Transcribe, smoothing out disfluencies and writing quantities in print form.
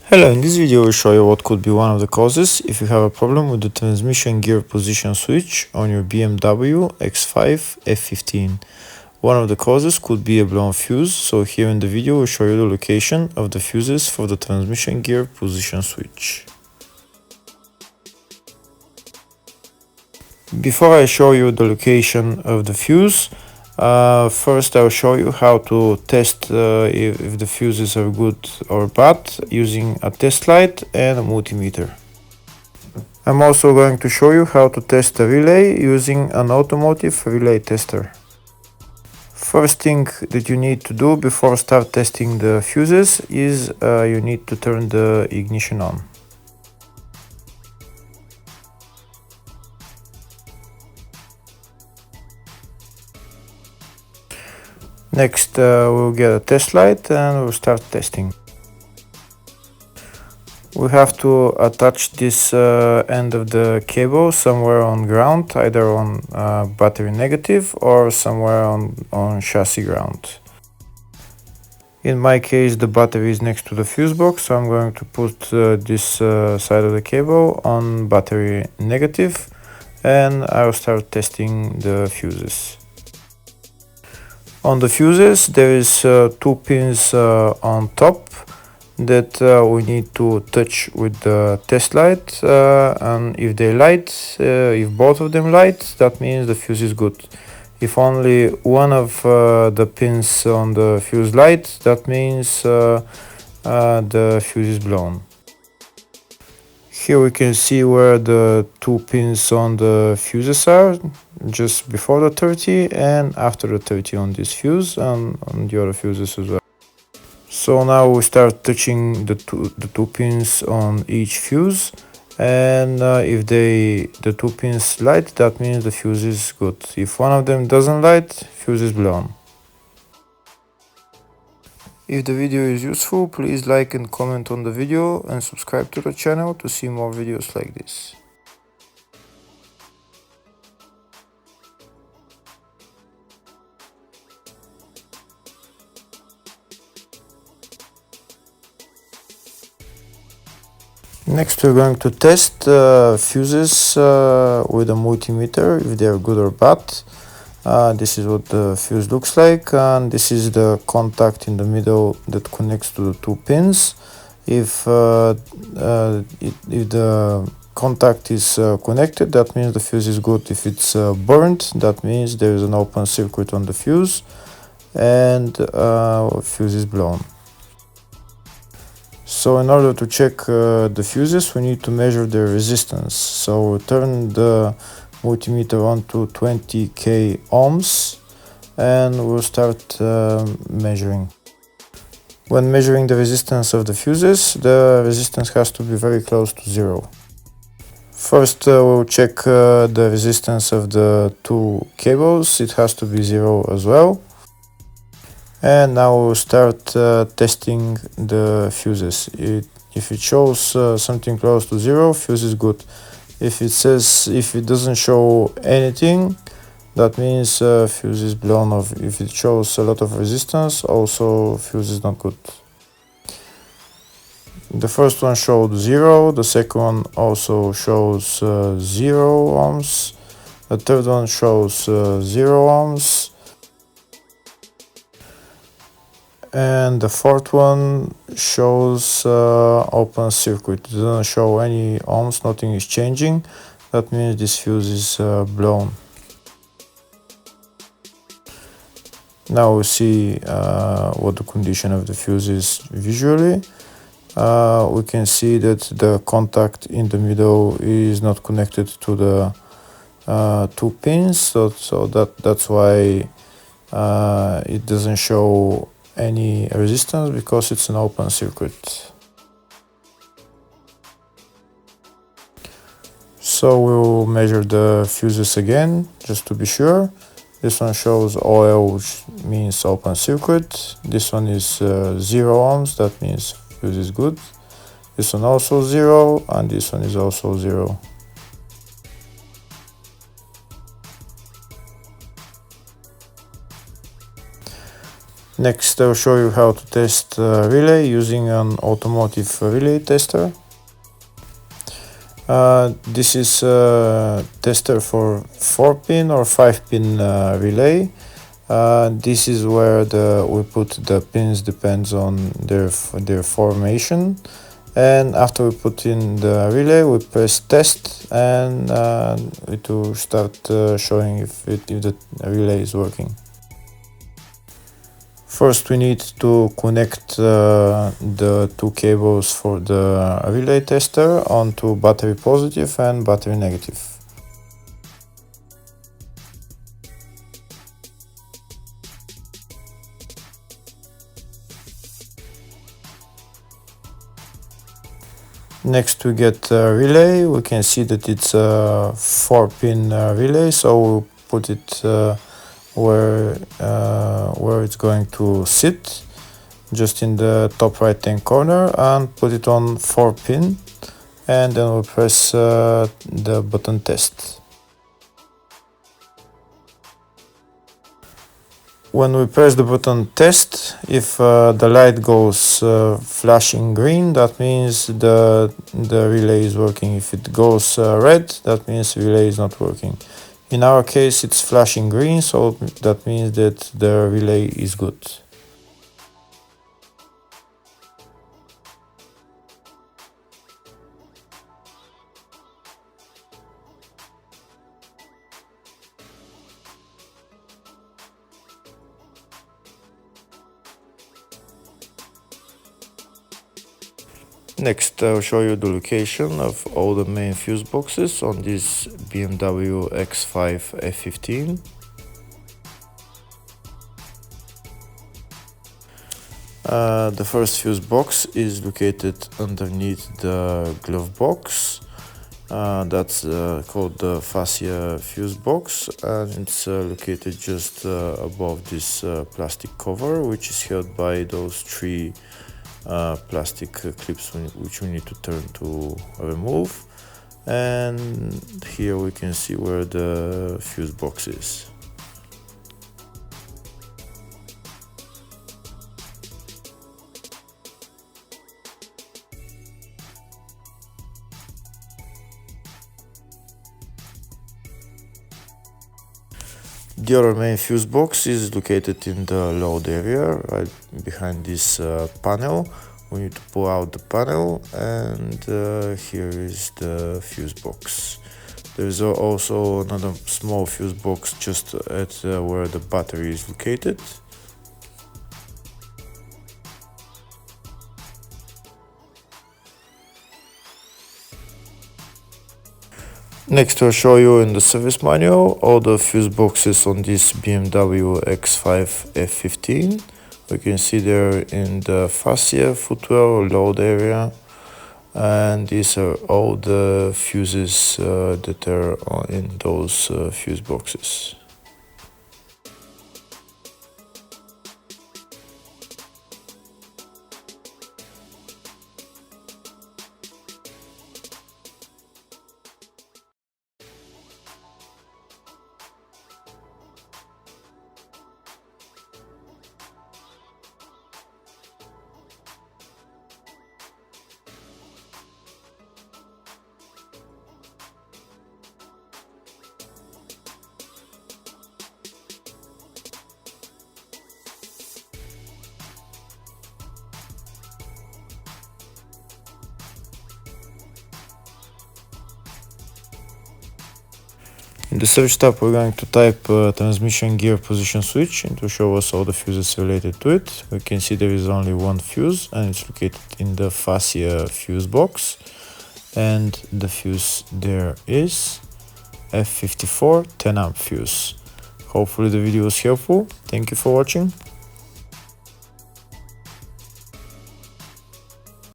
Hello, in this video I will show you what could be one of the causes if you have a problem with the transmission gear position switch on your BMW X5 F15. One of the causes could be a blown fuse, so here in the video I will show you the location of the fuses for the transmission gear position switch. Before I show you the location of the fuse, first I'll show you how to test if the fuses are good or bad using a test light and a multimeter. I'm also going to show you how to test a relay using an automotive relay tester. First thing that you need to do before start testing the fuses is you need to turn the ignition on. Next we'll get a test light and we'll start testing. We have to attach this end of the cable somewhere on ground, either on battery negative or somewhere on chassis ground. In my case the battery is next to the fuse box, so I'm going to put this side of the cable on battery negative and I'll start testing the fuses. On the fuses there is two pins on top that we need to touch with the test light, and if they light, if both of them light, that means the fuse is good. If only one of the pins on the fuse light, that means the fuse is blown. Here we can see where the two pins on the fuses are, just before the 30 and after the 30 on this fuse and on the other fuses as well. So now we start touching the two pins on each fuse, and if the two pins light, that means the fuse is good. If one of them doesn't light, fuse is blown. If the video is useful, please like and comment on the video and subscribe to the channel to see more videos like this. Next we're going to test fuses with a multimeter, if they are good or bad. This is what the fuse looks like, and this is the contact in the middle that connects to the two pins. If the contact is connected, that means the fuse is good. If it's burnt, that means there is an open circuit on the fuse and fuse is blown. So in order to check the fuses, we need to measure their resistance. So we turn the multimeter on to 20k ohms and we'll start measuring. When measuring the resistance of the fuses, the resistance has to be very close to zero. First we'll check the resistance of the two cables. It has to be zero as well. And now we'll start testing the fuses. If it shows something close to zero, fuse is good. If it doesn't show anything, that means fuse is blown off. If it shows a lot of resistance, also fuse is not good. The first one showed 0, the second one also shows 0 ohms, the third one shows 0 ohms, and the fourth one shows open circuit. It doesn't show any ohms, nothing is changing. That means this fuse is blown. Now we see what the condition of the fuse is visually. We can see that the contact in the middle is not connected to the two pins, so that's why it doesn't show any resistance, because it's an open circuit. So we'll measure the fuses again just to be sure. This one shows OL, which means open circuit. This one is 0 ohms, that means fuse is good. This one also 0, and this one is also 0. Next, I'll show you how to test relay using an automotive relay tester. This is a tester for 4-pin or 5-pin relay. This is where we put the pins, depends on their formation. And after we put in the relay, we press test, and it will start showing if the relay is working. First, we need to connect the two cables for the relay tester onto battery positive and battery negative. Next, we get a relay. We can see that it's a 4-pin relay, so we'll put it where it's going to sit, just in the top right hand corner, and put it on 4-pin, and then we'll press the button test. When we press the button test, if the light goes flashing green, that means the relay is working. If it goes red, that means the relay is not working. In our case, it's flashing green, so that means that the relay is good. Next, I'll show you the location of all the main fuse boxes on this BMW X5 F15. The first fuse box is located underneath the glove box. That's called the fascia fuse box, and it's located just above this plastic cover, which is held by those three plastic clips which we need to turn to remove. And here we can see where the fuse box is. The other main fuse box is located in the load area, right behind this panel. We need to pull out the panel, and here is the fuse box. There is also another small fuse box just at where the battery is located. Next, I'll show you in the service manual all the fuse boxes on this BMW X5 F15. We can see there in the fascia, footwell, load area, and these are all the fuses that are in those fuse boxes. In the search tab, we're going to type transmission gear position switch, and to show us all the fuses related to it. We can see there is only one fuse, and it's located in the fascia fuse box. And the fuse there is F54 10 amp fuse. Hopefully the video was helpful. Thank you for watching.